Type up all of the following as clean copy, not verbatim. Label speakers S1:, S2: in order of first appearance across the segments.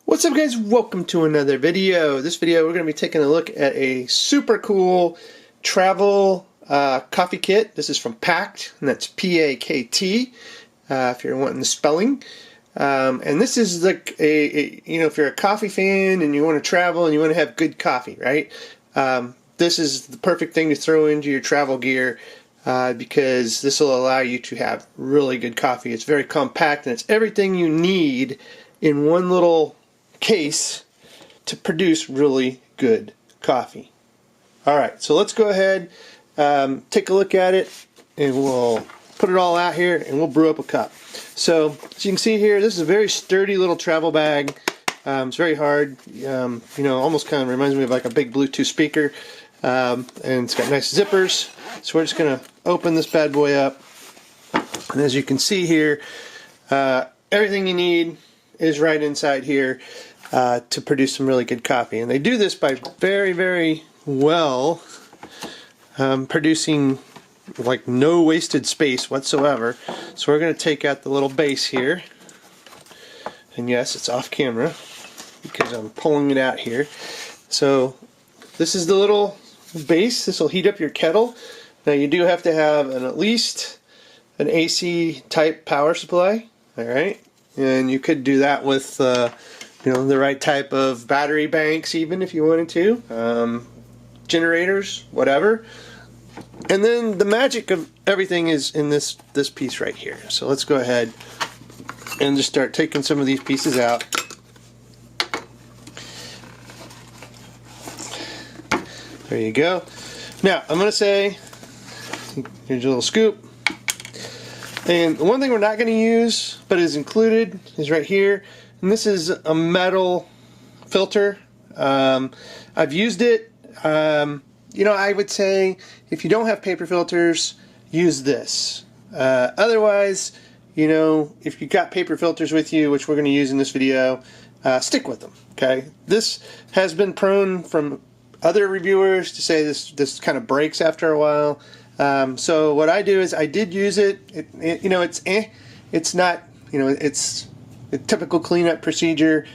S1: What's up, guys? Welcome to another video. This video we're going to be taking a look at a super cool travel coffee kit. This is from Pakt, and that's P-A-K-T if you're wanting the spelling. And this is like if you're a coffee fan and you want to travel and you want to have good coffee, right? This is the perfect thing to throw into your travel gear because this will allow you to have really good coffee. It's very compact and it's everything you need in one little case to produce really good coffee. Alright, so let's go ahead, take a look at it, and we'll put it all out here and we'll brew up a cup. So as you can see here, this is a very sturdy little travel bag. It's very hard, almost kind of reminds me of like a big Bluetooth speaker, and it's got nice zippers. So we're just going to open this bad boy up, and as you can see here, everything you need is right inside here to produce some really good coffee. And they do this by very, very well producing like no wasted space whatsoever. So we're going to take out the little base here, and yes, it's off camera because I'm pulling it out here. So this is the little base. This will heat up your kettle. Now you do have to have at least an AC type power supply, alright, and you could do that with the right type of battery banks, even if you wanted to, generators, whatever. And then the magic of everything is in this piece right here. So let's go ahead and just start taking some of these pieces out. There you go. Now I'm going to say, here's a little scoop. And the one thing we're not going to use, but is included, is right here. And this is a metal filter. I've used it. I would say if you don't have paper filters, use this. Otherwise, if you've got paper filters with you, which we're going to use in this video, stick with them. Okay. This has been prone from other reviewers to say this kind of breaks after a while. So what I do is I did use it. It's not, it's a typical cleanup procedure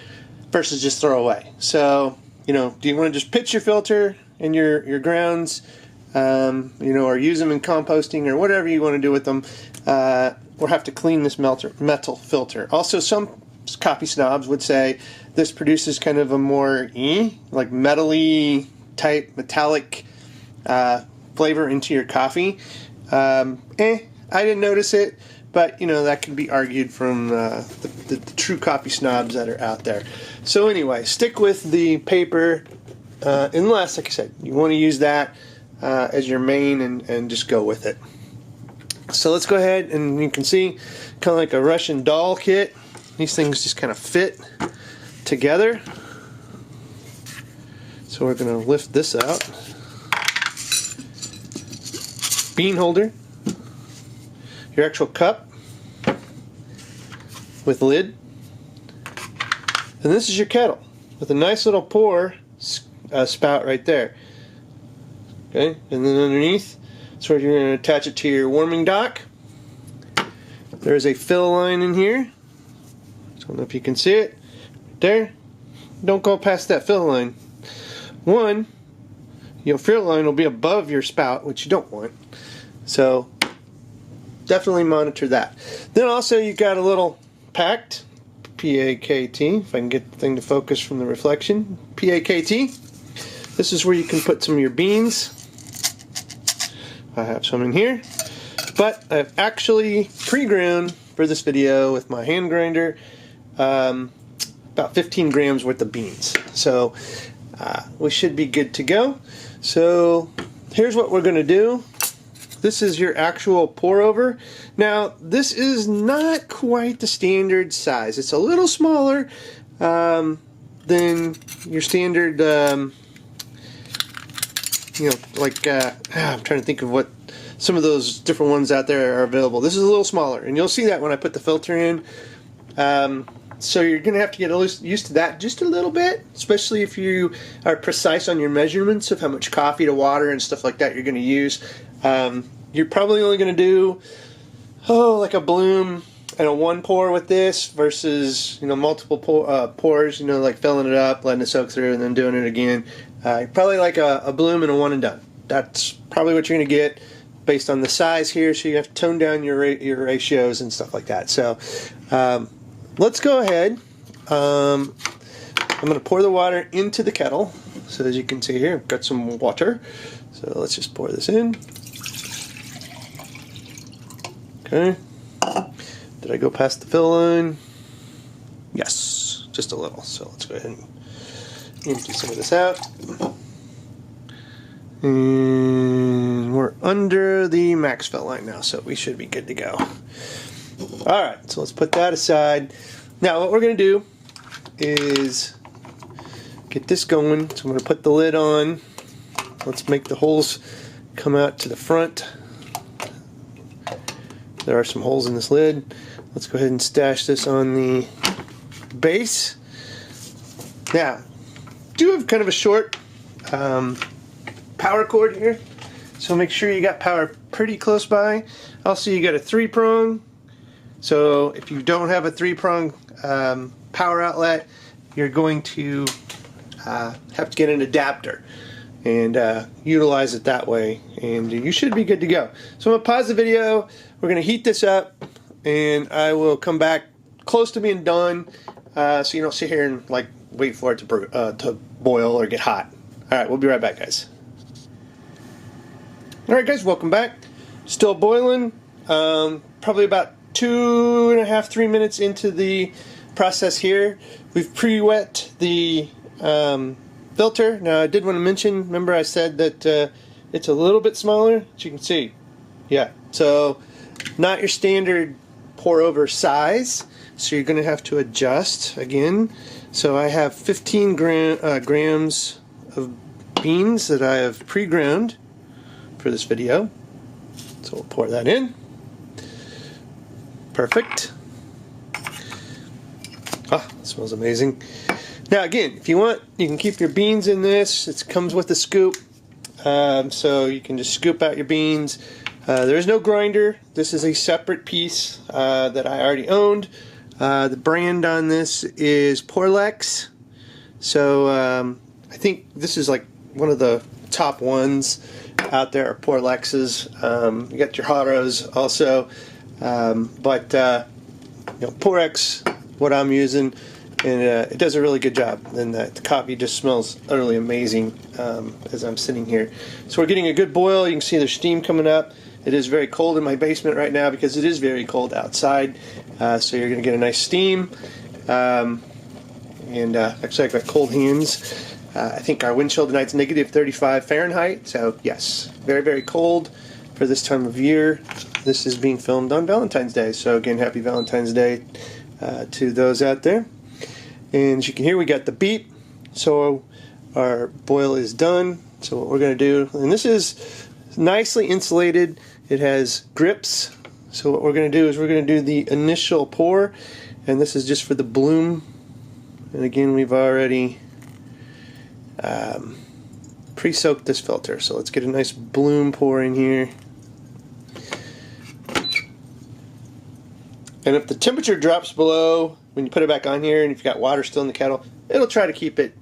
S1: versus just throw away. So, do you want to just pitch your filter in your grounds, or use them in composting or whatever you want to do with them, or have to clean this metal filter. Also, some coffee snobs would say this produces kind of a more like metally type metallic flavor into your coffee. I didn't notice it, but that can be argued from the true coffee snobs that are out there. So anyway, stick with the paper unless, like I said, you want to use that as your main and just go with it. So let's go ahead, and you can see kind of like a Russian doll kit. These things just kind of fit together. So we're going to lift this out. Bean holder, your actual cup with lid, and this is your kettle with a nice little pour spout right there. Okay, and then underneath, so you're going to attach it to your warming dock. There's a fill line in here. I don't know if you can see it right there. Don't go past that fill line. Your fill line will be above your spout, which you don't want. So definitely monitor that. Then also you got a little Pakt, P-A-K-T, if I can get the thing to focus from the reflection, P-A-K-T. This is where you can put some of your beans. I have some in here, but I've actually pre-ground for this video with my hand grinder about 15 grams worth of beans. So we should be good to go. So here's what we're going to do. This is your actual pour over. Now this is not quite the standard size. It's a little smaller than your standard I'm trying to think of what some of those different ones out there are available. This is a little smaller, and you'll see that when I put the filter in. So you're going to have to get used to that just a little bit, especially if you are precise on your measurements of how much coffee to water and stuff like that you're going to use. You're probably only going to do, like a bloom and a one pour with this versus, you know, multiple pours, you know, like filling it up, letting it soak through, and then doing it again. Probably like a bloom and a one and done. That's probably what you're going to get based on the size here, so you have to tone down your ratios and stuff like that. So let's go ahead. I'm going to pour the water into the kettle. So as you can see here, I've got some water. So let's just pour this in. Okay. Did I go past the fill line? Yes, just a little. So let's go ahead and empty some of this out. And we're under the max fill line now, so we should be good to go. Alright, so let's put that aside. Now what we're going to do is get this going. So I'm going to put the lid on. Let's make the holes come out to the front. There are some holes in this lid. Let's go ahead and stash this on the base. Now, do have kind of a short power cord here, so make sure you got power pretty close by. Also, you got a 3-prong, so if you don't have a 3-prong power outlet, you're going to have to get an adapter and utilize it that way, and you should be good to go. So I'm going to pause the video. We're going to heat this up, and I will come back close to being done, so you don't sit here and like wait for it to boil or get hot. All right, we'll be right back, guys. All right, guys, welcome back. Still boiling. Probably about 2.5–3 minutes into the process here. We've pre-wet the filter. Now, I did want to mention, remember I said that it's a little bit smaller, as you can see. Yeah, so not your standard pour over size, so you're going to have to adjust again. So I have 15 grams of beans that I have pre-ground for this video. So we'll pour that in. Perfect. Ah, it smells amazing. Now again, if you want, you can keep your beans in this. It comes with a scoop, so you can just scoop out your beans. There is no grinder. This is a separate piece that I already owned. The brand on this is Porlex. So I think this is like one of the top ones out there are Porlexes. You got your Haros also, but you know, Porlex, what I'm using, and it does a really good job. And the coffee just smells utterly amazing as I'm sitting here. So we're getting a good boil. You can see there's steam coming up. It is very cold in my basement right now because it is very cold outside. So you're going to get a nice steam. And actually, I've got cold hands. I think our wind chill tonight's negative 35 Fahrenheit. So yes, very, very cold for this time of year. This is being filmed on Valentine's Day. So again, happy Valentine's Day to those out there. And as you can hear, we got the beep. So our boil is done. So what we're going to do, and this is nicely insulated. It has grips. So what we're going to do is we're going to do the initial pour. And this is just for the bloom. And again, we've already pre-soaked this filter. So let's get a nice bloom pour in here. And if the temperature drops below, when you put it back on here and if you've got water still in the kettle, it'll try to keep it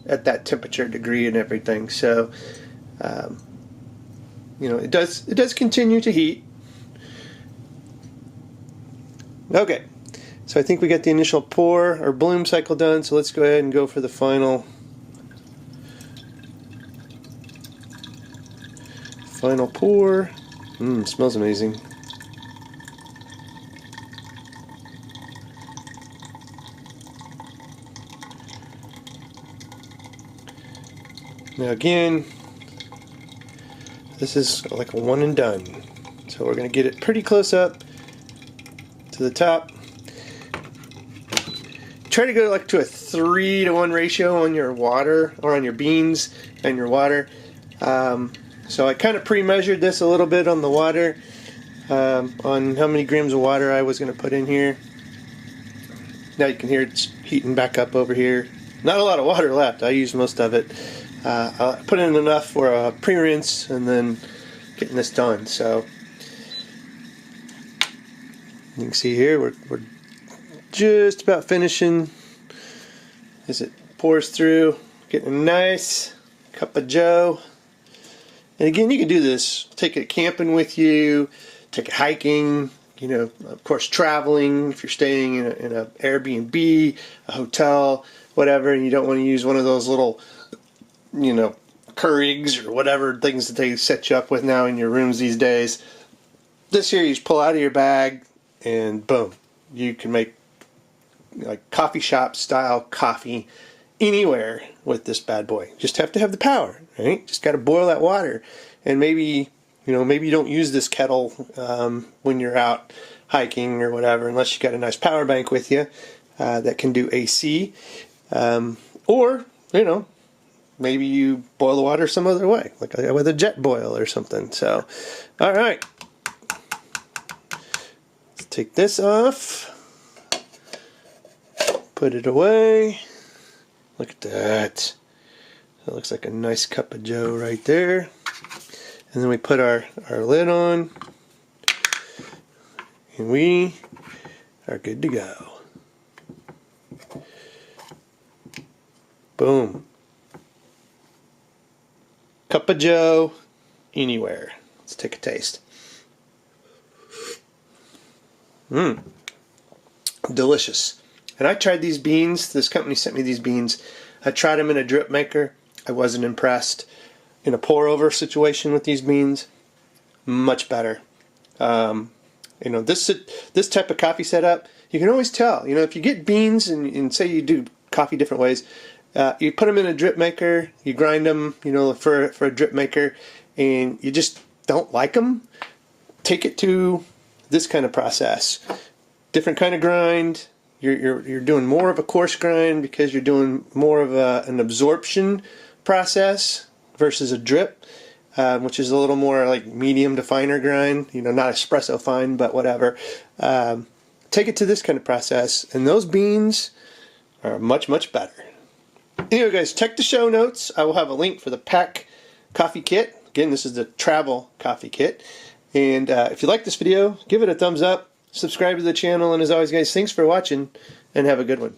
S1: at that temperature degree and everything. So, you know, it does continue to heat. Okay, so I think we got the initial pour or bloom cycle done, so let's go ahead and go for the final pour. Smells amazing. Now again, this is like a one and done. So we're going to get it pretty close up to the top. Try to go like to a 3-to-1 ratio on your water, or on your beans and your water. So I kind of pre-measured this a little bit on the water, on how many grams of water I was going to put in here. Now you can hear it's heating back up over here. Not a lot of water left. I used most of it. I'll put in enough for a pre-rinse and then getting this done. So You can see here we're just about finishing as it pours through, getting a nice cup of joe. And again, you can do this, take it camping with you, take it hiking, you know, of course traveling, if you're staying in a Airbnb, a hotel, whatever, and you don't want to use one of those little, you know, Keurigs or whatever things that they set you up with now in your rooms these days. This here you just pull out of your bag and boom, you can make like coffee shop style coffee anywhere with this bad boy. Just have to have the power, right? Just got to boil that water. And maybe, you know, maybe you don't use this kettle when you're out hiking or whatever, unless you got a nice power bank with you that can do AC. Or, you know, maybe you boil the water some other way, like with a jet boil or something. So, all right. Let's take this off. Put it away. Look at that. That looks like a nice cup of joe right there. And then we put our lid on. And we are good to go. Boom. Cup of joe anywhere. Let's take a taste. Delicious. And I tried these beans. This company sent me these beans. I tried them in a drip maker. I wasn't impressed. In a pour over situation with these beans, much better. You know, this type of coffee setup, you can always tell. You know, if you get beans and say you do coffee different ways, you put them in a drip maker, you grind them, you know, for a drip maker, and you just don't like them, take it to this kind of process. Different kind of grind. You're doing more of a coarse grind because you're doing more of an absorption process versus a drip, which is a little more like medium to finer grind. You know, not espresso fine, but whatever. Take it to this kind of process, and those beans are much, much better. Anyway, guys, check the show notes. I will have a link for the Pakt Coffee Kit. Again, this is the Travel Coffee Kit. And if you like this video, give it a thumbs up. Subscribe to the channel, and as always, guys, thanks for watching, and have a good one.